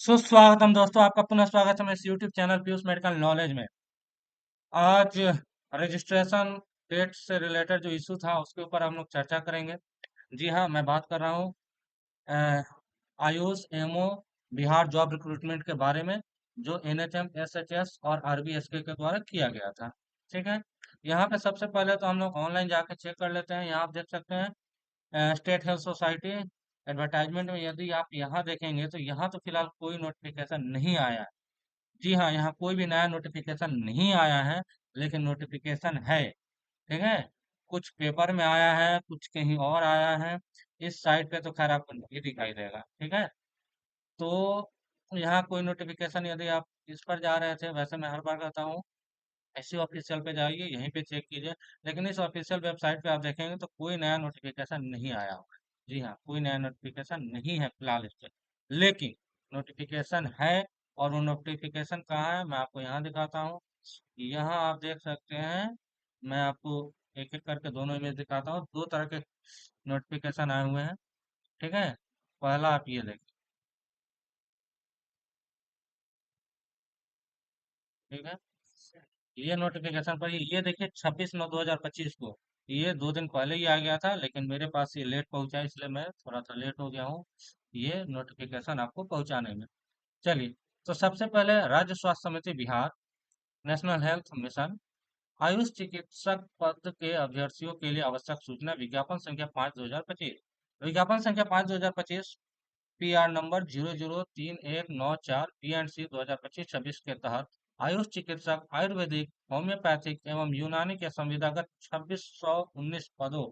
सुस्वागतम दोस्तों, आपका पुनः स्वागत है मेरे YouTube channel Piyush medical knowledge में। आज रजिस्ट्रेशन डेट से रिलेटेड जो इशू था उसके ऊपर हम लोग चर्चा करेंगे। जी हाँ, मैं बात कर रहा हूँ अ, Ayush MO Bihar job recruitment के बारे में, जो एनएचएम एसएचएस और आरबीएसके के द्वारा किया गया था। ठीक है, यहाँ पे सबसे पहले तो हम लोग ऑनलाइन जाके चेक कर लेते हैं। यहाँ आप देख सकते हैं स्टेट हेल्थ सोसाइटी एडवर्टाइजमेंट में। यदि आप यहाँ देखेंगे तो यहाँ तो फिलहाल कोई नोटिफिकेशन नहीं आया। जी हाँ, यहाँ कोई भी नया नोटिफिकेशन नहीं आया है, लेकिन नोटिफिकेशन है। ठीक है, कुछ पेपर में आया है, कुछ कहीं और आया है। इस साइट पे तो खैर आपको नहीं दिखाई देगा। ठीक है, तो यहाँ कोई नोटिफिकेशन, यदि आप इस पर जा रहे थे, वैसे मैं हर बार कहता हूँ ऐसी ऑफिशियल पे जाइए, यहीं पे चेक कीजिए। लेकिन इस ऑफिशियल वेबसाइट पे आप देखेंगे तो कोई नया नोटिफिकेशन नहीं आया होगा। जी हाँ, कोई नया नोटिफिकेशन नहीं है फिलहाल इस पे। लेकिन नोटिफिकेशन है, और वो नोटिफिकेशन कहाँ है मैं आपको यहाँ दिखाता हूँ। यहाँ आप देख सकते हैं। मैं आपको एक एक करके दोनों इमेज दिखाता हूँ। दो तरह के नोटिफिकेशन आए हुए हैं। ठीक है, पहला आप ये देखिए। ठीक है, ये नोटिफिकेशन पर ये देखिए 26/9/2025 को। ये 2 दिन पहले ही आ गया था, लेकिन मेरे पास ये लेट पहुंचा, इसलिए मैं थोड़ा सा लेट हो गया हूँ ये नोटिफिकेशन आपको पहुंचाने में। चलिए, तो सबसे पहले राज्य स्वास्थ्य समिति Bihar national health mission Ayush चिकित्सक पद के अभ्यर्थियों के लिए आवश्यक सूचना विज्ञापन संख्या 5/2025। विज्ञापन संख्या 5/2025 पीआर नंबर 003194 पीएनसी 2025-26 के तहत आयुष चिकित्सक आयुर्वेदिक होम्योपैथिक एवं यूनानी के संविदागत 2619 पदों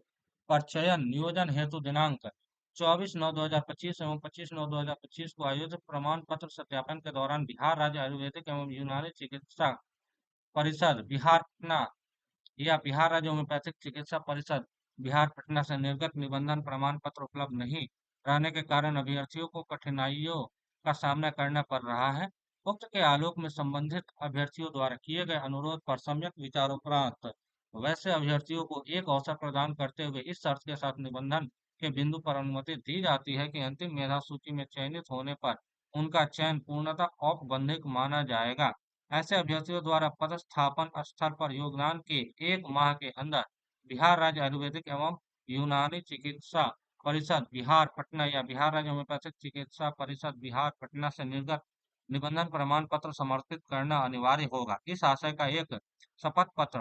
पर चयन नियोजन हेतु दिनांक 24/9/2025 एवं 25/9/2025 को आयोजित प्रमाण पत्र सत्यापन के दौरान बिहार राज्य आयुर्वेदिक एवं यूनानी चिकित्सा परिषद बिहार पटना या बिहार राज्य होम्योपैथिक चिकित्सा परिषद बिहार पटना से निर्गत निबंधन प्रमाण पत्र उपलब्ध नहीं रहने के कारण अभ्यर्थियों को कठिनाइयों का सामना करना पड़ रहा है। उक्त के आलोक में संबंधित अभ्यर्थियों द्वारा किए गए अनुरोध पर सम्यक विचारोपरांत वैसे अभ्यर्थियों को एक अवसर प्रदान करते हुए इस शर्त के साथ निबंधन के बिंदु पर अनुमति दी जाती है कि अंतिम मेधा सूची में चयनित होने पर उनका चयन पूर्णतः औपबंधिक माना जाएगा। ऐसे अभ्यर्थियों द्वारा पदस्थापन स्थल पर योगदान के 1 माह के अंदर बिहार राज्य आयुर्वेदिक एवं यूनानी चिकित्सा परिषद बिहार पटना या बिहार राज्य होम्योपैथिक चिकित्सा परिषद बिहार पटना से निर्गत निबंधन प्रमाण पत्र समर्पित करना अनिवार्य होगा। इस आशय का एक शपथ पत्र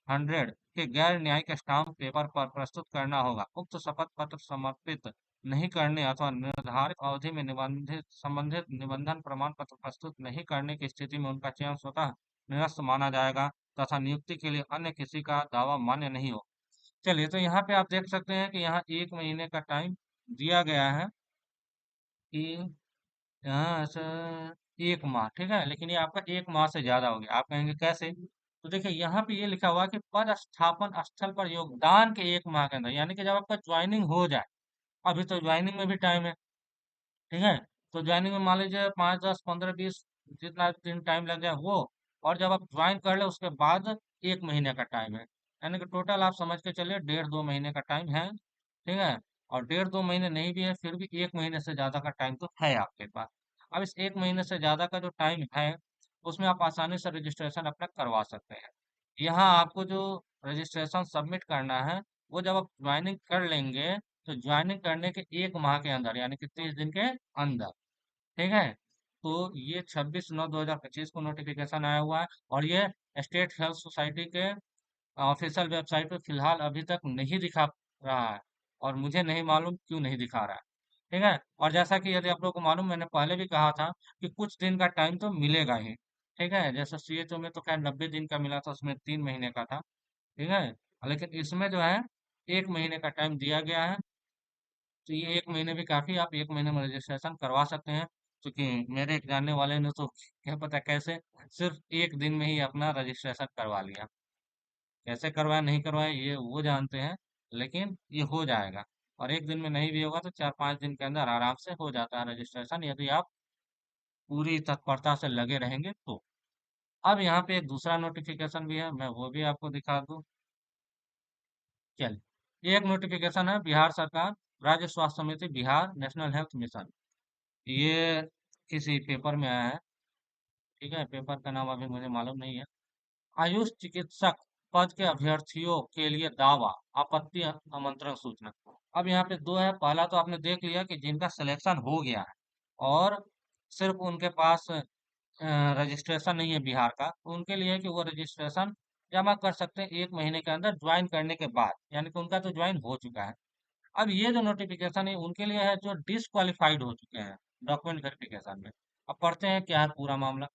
₹100 के गैर न्यायिक स्टाम्प पेपर पर प्रस्तुत करना होगा। उक्त शपथ पत्र समर्पित नहीं करने अथवा निर्धारित अवधि में निबंधित संबंधित निबंधन प्रमाण पत्र प्रस्तुत नहीं करने की स्थिति में उनका चयन स्वतः निरस्त माना जाएगा तथा नियुक्ति के लिए अन्य किसी का दावा मान्य नहीं हो। चलिए, तो यहाँ पे आप देख सकते हैं कि यहाँ 1 महीने का टाइम दिया गया है कि यहाँ से 1 माह। ठीक है, लेकिन ये आपका 1 माह से ज्यादा हो गया। आप कहेंगे कैसे? तो देखिए, यहाँ पे ये लिखा हुआ है कि पद स्थापन स्थल पर योगदान के 1 माह के अंदर, यानी कि जब आपका ज्वाइनिंग हो जाए। अभी तो ज्वाइनिंग में भी टाइम है। ठीक है, तो ज्वाइनिंग में मान लीजिए 5, 10, 15, 20 जितना दिन टाइम लग जाए वो, और जब आप ज्वाइन कर ले उसके बाद 1 महीने का टाइम है। यानी कि टोटल आप समझ के चलिए 1.5-2 महीने का टाइम है। ठीक है, और 1.5-2 महीने नहीं भी है, फिर भी 1 महीने से ज्यादा का टाइम तो है आपके पास। अब इस 1 महीने से ज्यादा का जो टाइम है, उसमें आप आसानी से रजिस्ट्रेशन अपना करवा सकते हैं। यहाँ आपको जो रजिस्ट्रेशन सबमिट करना है, वो जब आप ज्वाइनिंग कर लेंगे, तो ज्वाइनिंग करने के 1 माह के अंदर, यानी कि 30 दिन के अंदर। ठीक है, तो ये 26/9/2025 को नोटिफिकेशन आया हुआ है, और ये स्टेट हेल्थ सोसाइटी के ऑफिशियल वेबसाइट पे फिलहाल अभी तक नहीं दिखा रहा है, और मुझे नहीं मालूम क्यों नहीं दिखा रहा है। ठीक है, और जैसा कि यदि आप लोगों को मालूम, मैंने पहले भी कहा था कि कुछ दिन का टाइम तो मिलेगा ही। ठीक है, जैसे सीएचओ में तो खैर 90 दिन का मिला था, उसमें 3 महीने का था। ठीक है, लेकिन इसमें जो है 1 महीने का टाइम दिया गया है। तो ये 1 महीने भी काफी, आप 1 महीने में रजिस्ट्रेशन करवा सकते हैं। क्योंकि मेरे एक जानने वाले ने तो क्या पता कैसे सिर्फ 1 दिन में ही अपना रजिस्ट्रेशन करवा लिया। कैसे करवाया नहीं करवाया ये वो जानते हैं, लेकिन ये हो जाएगा। और 1 दिन में नहीं भी होगा तो 4-5 दिन के अंदर आराम से हो जाता है रजिस्ट्रेशन, यदि आप पूरी तत्परता से लगे रहेंगे तो। अब यहाँ पे एक दूसरा नोटिफिकेशन भी है, मैं वो भी आपको दिखा दूं। चलिए, एक नोटिफिकेशन है बिहार सरकार राज्य स्वास्थ्य समिति बिहार नेशनल हेल्थ मिशन। ये किसी पेपर में आया है। ठीक है, पेपर का नाम अभी मुझे मालूम नहीं है। आयुष चिकित्सक पद के अभ्यर्थियों के लिए दावा, आपत्ति आमंत्रण सूचना। अब यहाँ पे दो है। पहला तो आपने देख लिया कि जिनका सिलेक्शन हो गया है और सिर्फ उनके पास रजिस्ट्रेशन नहीं है बिहार का, तो उनके लिए है कि वो रजिस्ट्रेशन जमा कर सकते हैं 1 महीने के अंदर ज्वाइन करने के बाद, यानी कि उनका तो ज्वाइन हो चुका है। अब ये जो नोटिफिकेशन है उनके लिए है जो डिसक्वालिफाइड हो चुके हैं डॉक्यूमेंट वेरिफिकेशन में। अब पढ़ते हैं क्या है पूरा मामला।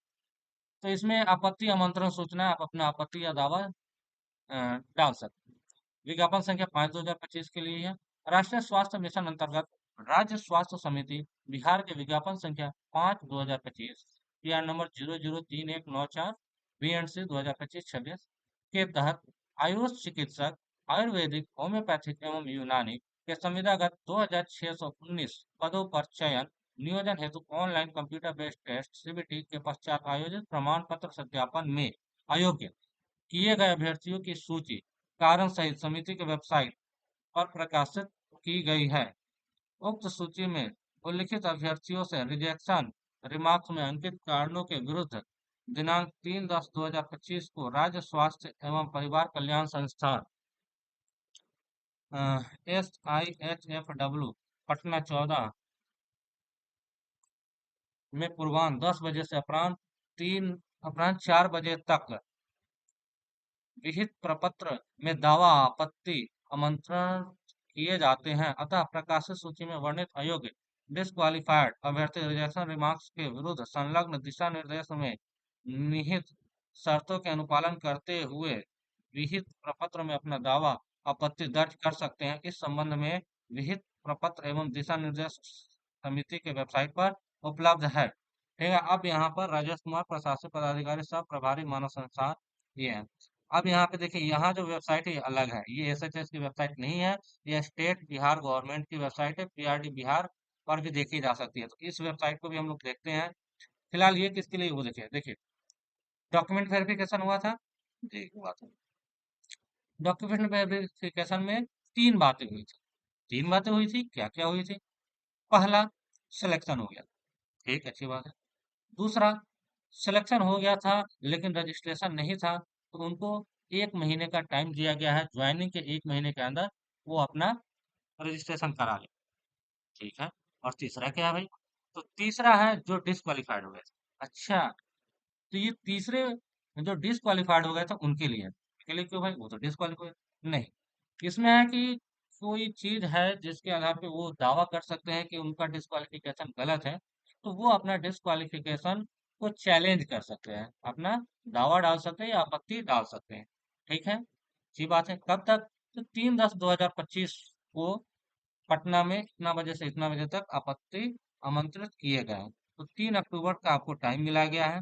तो इसमें आपत्ति आमंत्रण सूचना, आप अपना आपत्ति या दावा डाल सकते हैं। विज्ञापन संख्या 5/2025 के लिए है। राष्ट्रीय स्वास्थ्य मिशन अंतर्गत राज्य स्वास्थ्य समिति बिहार के विज्ञापन संख्या 5/2025 पीआर नंबर 003194 बीएनसी 2025-26 के तहत आयुष चिकित्सक आयुर्वेदिक होम्योपैथिक एवं यूनानी के संविदागत 2619 पदों पर चयन नियोजन हेतु online computer based test CBT के पश्चात आयोजित प्रमाण पत्र सत्यापन में अयोग्य किए गए अभ्यर्थियों की सूची कारण सहित समिति की वेबसाइट पर प्रकाशित की गई है। उक्त सूची में उल्लिखित अभ्यर्थियों से रिजेक्शन रिमार्क्स में अंकित कारणों के विरुद्ध दिनांक 3/10/2025 को राज्य स्वास्थ्य एवं परिवार कल्याण संस्थान SIHFW पटना 14 में पूर्वान्ह 10 बजे से अपराह्न 4 बजे तक विहित प्रपत्र में दावा आपत्ति आमंत्रण किए जाते हैं। अतः प्रकाशित सूची में वर्णित अयोग्य डिस्क्वालिफाइड अभ्यर्थी रिजेक्शन रिमार्क्स के विरुद्ध संलग्न दिशा निर्देश में निहित शर्तों के अनुपालन करते हुए विहित प्रपत्र में अपना दावा आपत्ति दर्ज कर सकते हैं। इस संबंध में विहित प्रपत्र एवं दिशा निर्देश समिति के वेबसाइट पर उपलब्ध है। ठीक है, अब यहाँ पर राजेश कुमार प्रशासनिक पदाधिकारी सब प्रभारी मानव संस्थान ये है। अब यहाँ पे देखिए, यहाँ जो वेबसाइट है ये अलग है, ये एसएचएस की वेबसाइट नहीं है, ये स्टेट बिहार गवर्नमेंट की वेबसाइट है, पीआरडी बिहार पर भी देखी जा सकती है। तो इस वेबसाइट को भी हम लोग देखते हैं। फिलहाल ये किसके लिए, वो देखिए देखिए डॉक्यूमेंट वेरिफिकेशन हुआ था जी, हुआ था। डॉक्यूमेंट वेरिफिकेशन में तीन बातें हुई थी। तीन बातें हुई थी, क्या क्या हुई थी? पहला, सिलेक्शन हो गया, ठीक, अच्छी बात है। दूसरा, सिलेक्शन हो गया था लेकिन रजिस्ट्रेशन नहीं था, तो उनको 1 महीने का टाइम दिया गया है, ज्वाइनिंग के 1 महीने के अंदर वो अपना रजिस्ट्रेशन करा ले। ठीक है। और तीसरा क्या है भाई? तो तीसरा है जो डिसक्वालिफाइड हो गए थे। अच्छा, तो ये तीसरे जो डिसक्वालिफाइड हो गए थे उनके लिए है। उनके लिए क्यों भाई? वो तो डिसक्वालिफाइड नहीं। इसमें है कि कोई चीज है जिसके आधार पे वो दावा कर सकते हैं कि उनका डिसक्वालिफिकेशन गलत है, तो वो अपना डिसक्वालिफिकेशन को चैलेंज कर सकते हैं, अपना दावा डाल सकते हैं या आपत्ति डाल सकते हैं। ठीक है, अच्छी बात है। कब तक? तो 3/10/2025 को पटना में इतना बजे से इतना बजे तक आपत्ति आमंत्रित किए गए हैं। तो 3 अक्टूबर का आपको टाइम मिला गया है।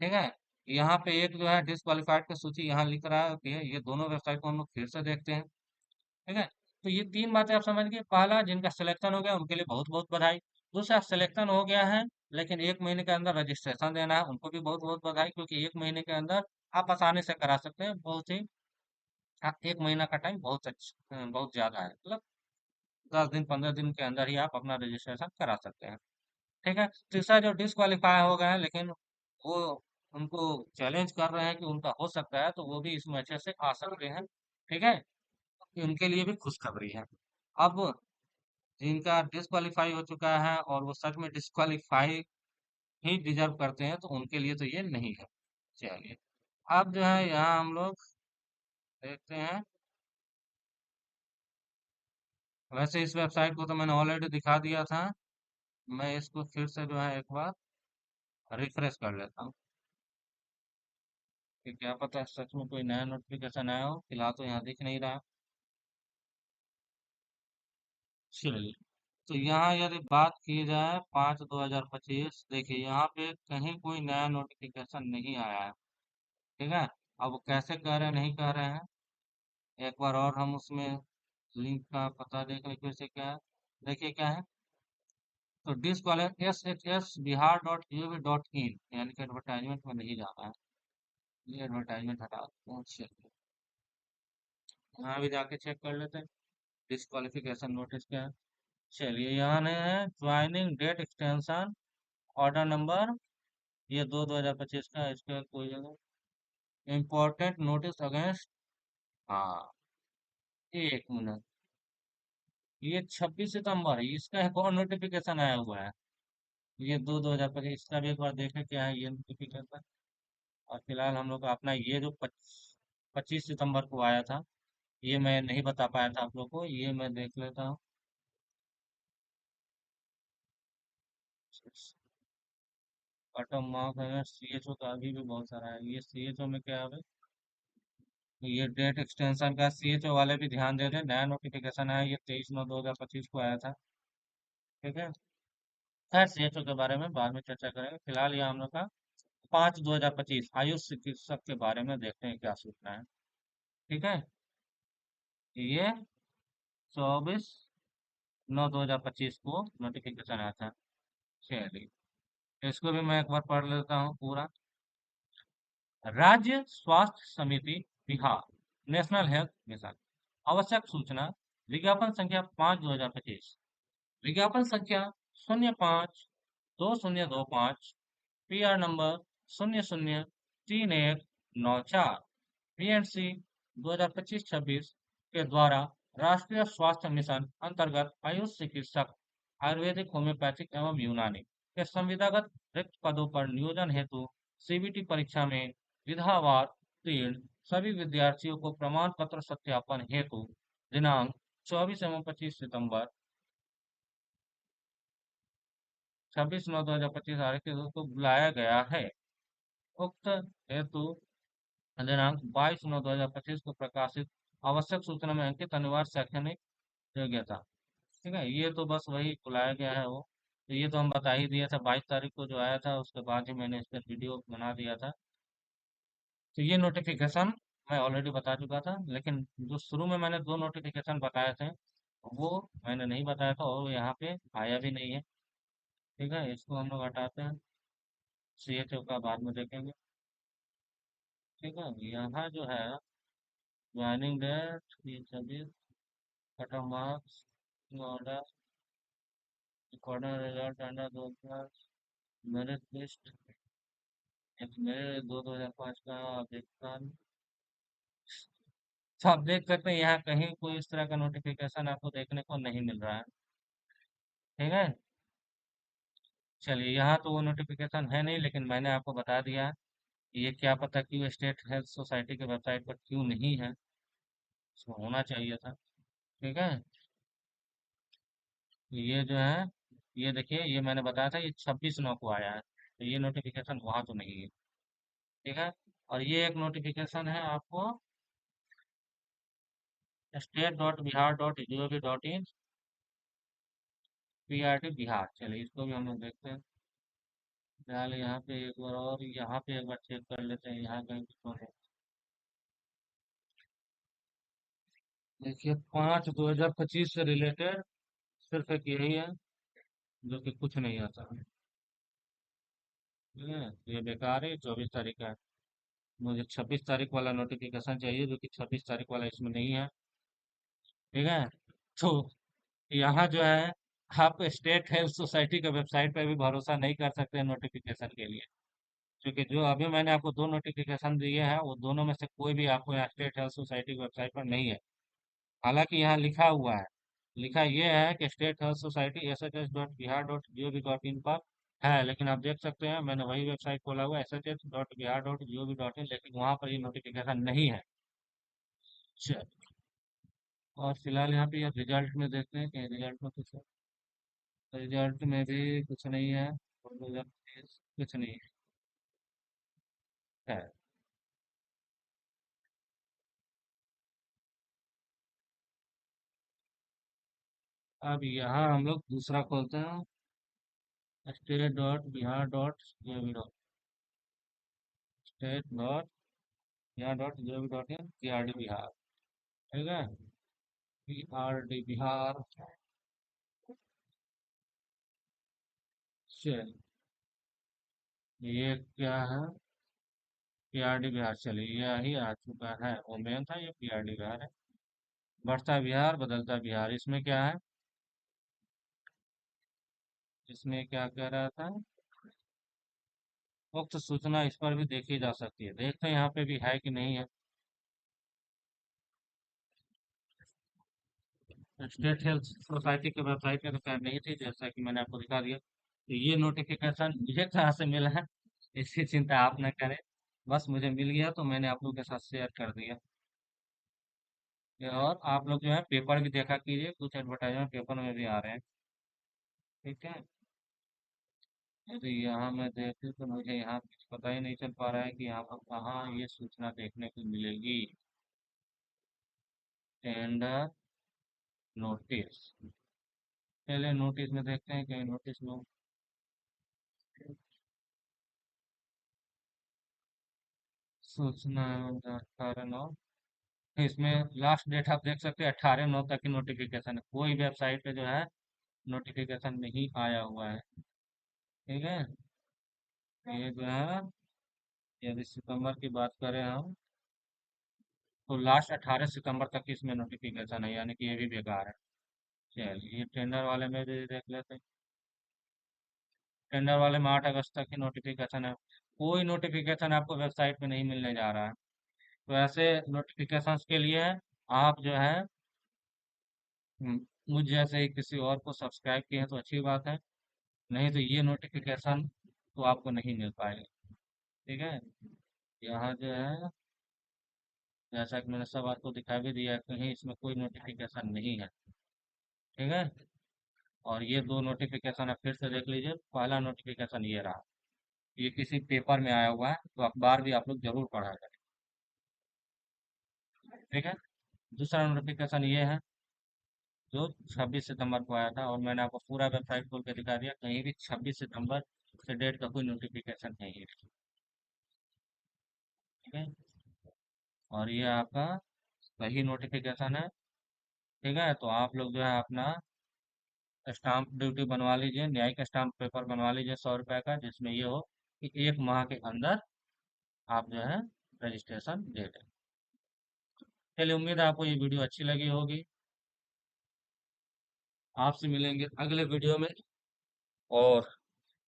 ठीक है। यहाँ पे एक जो है डिसक्वालिफाइड की सूची यहाँ लिख रहा है कि ये दोनों वेबसाइट को हम लोग फिर से देखते हैं। ठीक है। तो ये तीन बातें आप समझ गए। पहला, जिनका सिलेक्शन हो गया उनके लिए बहुत बहुत बधाई। दूसरा, सिलेक्शन हो गया है लेकिन 1 महीने के अंदर रजिस्ट्रेशन देना है, उनको भी बहुत बहुत बधाई, क्योंकि 1 महीने के अंदर आप आसानी से करा सकते हैं। बहुत ही 1 महीना का टाइम बहुत अच्छा, बहुत ज्यादा है, मतलब 10 दिन 15 दिन के अंदर ही आप अपना रजिस्ट्रेशन करा सकते हैं। ठीक है। तीसरा, जो डिसक्वालीफाई हो गए हैं लेकिन वो उनको चैलेंज कर रहे हैं कि उनका हो सकता है, तो वो भी इसमें अच्छे से आ सकते हैं। ठीक है, कि उनके लिए भी खुशखबरी है। अब जिनका डिसक्वालीफाई हो चुका है और वो सच में डिसक्वालीफाई ही डिजर्व करते हैं, तो उनके लिए तो ये नहीं है। चलिए, अब जो है यहाँ हम लोग देखते हैं। वैसे इस वेबसाइट को तो मैंने ऑलरेडी दिखा दिया था, मैं इसको फिर से जो है एक बार रिफ्रेश कर लेता हूँ कि क्या पता सच में कोई नया नोटिफिकेशन आया हो। फिलहाल तो यहाँ दिख नहीं रहा। चलिए, तो यहाँ यदि बात की जाए 5/2025, देखिए यहाँ पे कहीं कोई नया नोटिफिकेशन नहीं आया है। ठीक है। अब वो कैसे कह रहे हैं, नहीं कह रहे हैं, एक बार और हम उसमें लिंक का पता देख लें फिर से क्या है। देखिए क्या है, तो DISCOLLEGE SHS बिहार.gov.in, यानी कि एडवर्टाइजमेंट में नहीं जाना है। ये एडवर्टाइजमेंट हटा देते हैं। चलिए, यहाँ भी जाके चेक कर लेते हैं डिस्क्वालिफिकेशन नोटिस क्या है। चलिए, यहाँ है joining date extension order number, ये 2/2025 का, इसका कोई जगह इम्पोर्टेंट नोटिस अगेंस्ट, हाँ, 1 मिनट, ये 26 सितंबर, इसका एक और नोटिफिकेशन आया हुआ है। ये 2/2025, इसका भी एक बार देखें क्या है ये नोटिफिकेशन। और फिलहाल हम लोग का अपना ये जो 25 सितंबर को आया था, ये मैं नहीं बता पाया था आप लोग को, ये मैं देख लेता हूँ। कट ऑफ मार्क है, सीएचओ का अभी भी बहुत सारा है। ये सीएचओ में क्या है, ये डेट एक्सटेंशन का सीएचओ वाले भी ध्यान दे दें, नया नोटिफिकेशन है, ये 23/9/2025 को आया था। ठीक है, खैर सीएचओ के बारे में बाद में चर्चा करेंगे। फिलहाल ये हम लोग का 5/2025 आयुष चिकित्सक के बारे में देखते हैं क्या सूचना है। ठीक है, ये 24/9/2025 को नोटिफिकेशन आया था। चलिए, इसको भी मैं एक बार पढ़ लेता हूँ पूरा। राज्य स्वास्थ्य समिति बिहार, नेशनल हेल्थ मिशन, आवश्यक सूचना, विज्ञापन संख्या 5/2025, विज्ञापन संख्या 05-2025, पीआर नंबर 003194, पीएनसी 2025-26 के द्वारा राष्ट्रीय स्वास्थ्य मिशन अंतर्गत आयुष चिकित्सक, आयुर्वेदिक, होम्योपैथिक एवं यूनानी के संविदागत रिक्त पदों पर नियोजन हेतु सीबीटी परीक्षा में विधावार उत्तीर्ण सभी विद्यार्थियों को प्रमाण पत्र सत्यापन हेतु दिनांक 24 एवं 25 सितंबर, 26/9/2025 तारीख को बुलाया गया है। उक्त हेतु दिनांक 22/9/2025 को प्रकाशित आवश्यक सूचना में अंकित अनिवार्य शैक्षणिक योग्यता। ठीक है, ये तो बस वही बुलाया गया है वो, तो ये तो हम बता ही दिया था 22 तारीख को जो आया था, उसके बाद ही मैंने इस पर वीडियो बना दिया था। तो ये नोटिफिकेशन मैं ऑलरेडी बता चुका था, लेकिन जो शुरू में मैंने 2 नोटिफिकेशन बताए थे वो मैंने नहीं बताया था, और यहाँ पे आया भी नहीं है। ठीक है, इसको हम लोग हटाते हैं, सीएचओ का बाद में देखेंगे। ठीक है, यहाँ जो है ज्वाइनिंग डेट, ये सभी cut off marks, order, recording result under 2 merit list, मेरे 2/2005 का अभिलेखन। तो आप देख सकते हैं यहाँ कहीं कोई इस तरह का नोटिफिकेशन आपको देखने को नहीं मिल रहा है। ठीक है, चलिए, यहाँ तो वो नोटिफिकेशन है नहीं, लेकिन मैंने आपको बता दिया है। ये क्या पता क्यों स्टेट हेल्थ सोसाइटी के वेबसाइट पर क्यों नहीं है, इसमें होना चाहिए था। ठीक है, ये जो है, ये देखिए, ये मैंने बताया था, ये 26/9 को आया है, तो ये नोटिफिकेशन वहाँ तो नहीं है। ठीक है, और ये एक नोटिफिकेशन है आपको state.bihar.gov.in, पीआरटी बिहार। चलिए, इसको भी हम लोग देखते हैं। फिलहाल यहाँ पे एक बार, और यहाँ पे एक बार चेक कर लेते हैं, यहाँ कहीं कुछ तो नहीं। देखिए, 5/2025 से रिलेटेड सिर्फ एक यही है जो कि कुछ नहीं आता है। ठीक है, ये बेकार है, 24 तारीख का है। मुझे 26 तारीख वाला नोटिफिकेशन चाहिए, जो कि 26 तारीख वाला इसमें नहीं है। ठीक है, तो यहाँ जो है, आप स्टेट हेल्थ सोसाइटी के वेबसाइट पे भी भरोसा नहीं कर सकते नोटिफिकेशन के लिए, क्योंकि जो अभी मैंने आपको 2 नोटिफिकेशन दिए हैं, वो दोनों में से कोई भी आपको यहाँ स्टेट हेल्थ सोसाइटी की वेबसाइट पर नहीं है। हालांकि यहाँ लिखा हुआ है, लिखा ये है कि स्टेट हेल्थ सोसाइटी SHS.bihar.gov.in पर है, लेकिन आप देख सकते हैं मैंने वही वेबसाइट खोला हुआ है, SHS.bihar.gov.in, लेकिन वहाँ पर ये नोटिफिकेशन नहीं है। चलिए, और फिलहाल यहाँ पे ये रिजल्ट में देखते हैं कि रिजल्ट में कुछ है। रिजल्ट में भी कुछ नहीं है, और 2023 कुछ नहीं है। अब यहाँ हम लोग दूसरा खोलते हैं, state.bihar.gov.in, state.bihar.gov.in, PRD बिहार। ठीक है, PRD बिहार। चलिए, ये क्या है, PRD बिहार। चलिए, यही आ चुका है, वो मेन था, ये PRD बिहार है। बढ़ता बिहार बदलता बिहार, इसमें क्या है, इसमें क्या कह रहा था, उक्त सूचना इस पर भी देखी जा सकती है। देखते हैं यहाँ पे भी है कि नहीं है। स्टेट हेल्थ सोसाइटी के वेबसाइट पे तो खैर नहीं थी, जैसा कि मैंने आपको दिखा दिया। तो ये नोटिफिकेशन मुझे कहाँ से मिला है, इसकी चिंता आप न करें। बस मुझे मिल गया तो मैंने आप लोगों के साथ शेयर कर दिया। और आप लोग जो है पेपर भी देखा कीजिए, कुछ एडवर्टाइजमेंट पेपर में भी आ रहे हैं। ठीक है। यदि यहाँ मैं देखूँ तो मुझे यहाँ कुछ पता ही नहीं चल पा रहा है कि यहाँ पर कहाँ ये सूचना देखने को मिलेगी। टेंडर नोटिस, पहले नोटिस में देखते हैं कहीं नोटिस में। सूचना 18/9, इसमें लास्ट डेट आप देख सकते हैं 18/9 तक की नोटिफिकेशन है। कोई वेबसाइट पे जो है नोटिफिकेशन नहीं आया हुआ है। ठीक है। ये जो है, यदि सितंबर की बात करें हम, तो लास्ट 18 सितंबर तक की इसमें नोटिफिकेशन है, यानी कि ये भी बेकार है। चलिए ये टेंडर वाले में भी देख लेते हैं। टेंडर वाले में 8 अगस्त तक की नोटिफिकेशन है। कोई नोटिफिकेशन आपको वेबसाइट पे नहीं मिलने जा रहा है। तो ऐसे नोटिफिकेशंस के लिए आप जो है हम्म, मुझ जैसे ही किसी और को सब्सक्राइब किए हैं तो अच्छी बात है, नहीं तो ये नोटिफिकेशन तो आपको नहीं मिल पाएगा। ठीक है। यहाँ जो है, जैसा कि मैंने सब आपको दिखा भी दिया है, कहीं इसमें कोई नोटिफिकेशन नहीं है। ठीक है। और ये दो नोटिफिकेशन आप फिर से देख लीजिए। पहला नोटिफिकेशन ये रहा, ये किसी पेपर में आया हुआ है, तो अखबार भी आप लोग जरूर पढ़ा करें। ठीक है। दूसरा नोटिफिकेशन ये है, जो 26 सितंबर को आया था, और मैंने आपको पूरा वेबसाइट खोल के दिखा दिया, कहीं भी 26 सितंबर से डेट का कोई नोटिफिकेशन नहीं है। ठीक है। और ये आपका सही नोटिफिकेशन है। ठीक है। तो आप लोग जो है अपना स्टाम्प ड्यूटी बनवा लीजिए, न्यायिक स्टाम्प पेपर बनवा लीजिए 100 रुपए का, जिसमें ये हो कि 1 माह के अंदर आप जो है रजिस्ट्रेशन दे दें। चलिए, उम्मीद है आपको ये वीडियो अच्छी लगी होगी। आपसे मिलेंगे अगले वीडियो में। और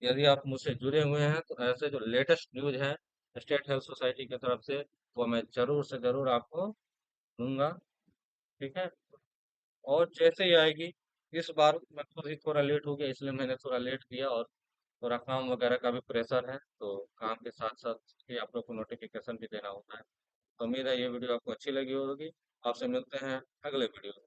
यदि आप मुझसे जुड़े हुए हैं तो ऐसे जो लेटेस्ट न्यूज है स्टेट हेल्थ सोसाइटी की तरफ से, वो मैं जरूर से जरूर आपको दूंगा। ठीक है। और जैसे ही आएगी, इस बार मैं खुद ही थोड़ा लेट हो गया, इसलिए मैंने थोड़ा लेट दिया, और थोड़ा काम वगैरह का भी प्रेशर है, तो काम के साथ साथ ही आप लोग को नोटिफिकेशन भी देना होता है। तो उम्मीद है ये वीडियो आपको अच्छी लगी होगी। आपसे मिलते हैं अगले वीडियो में।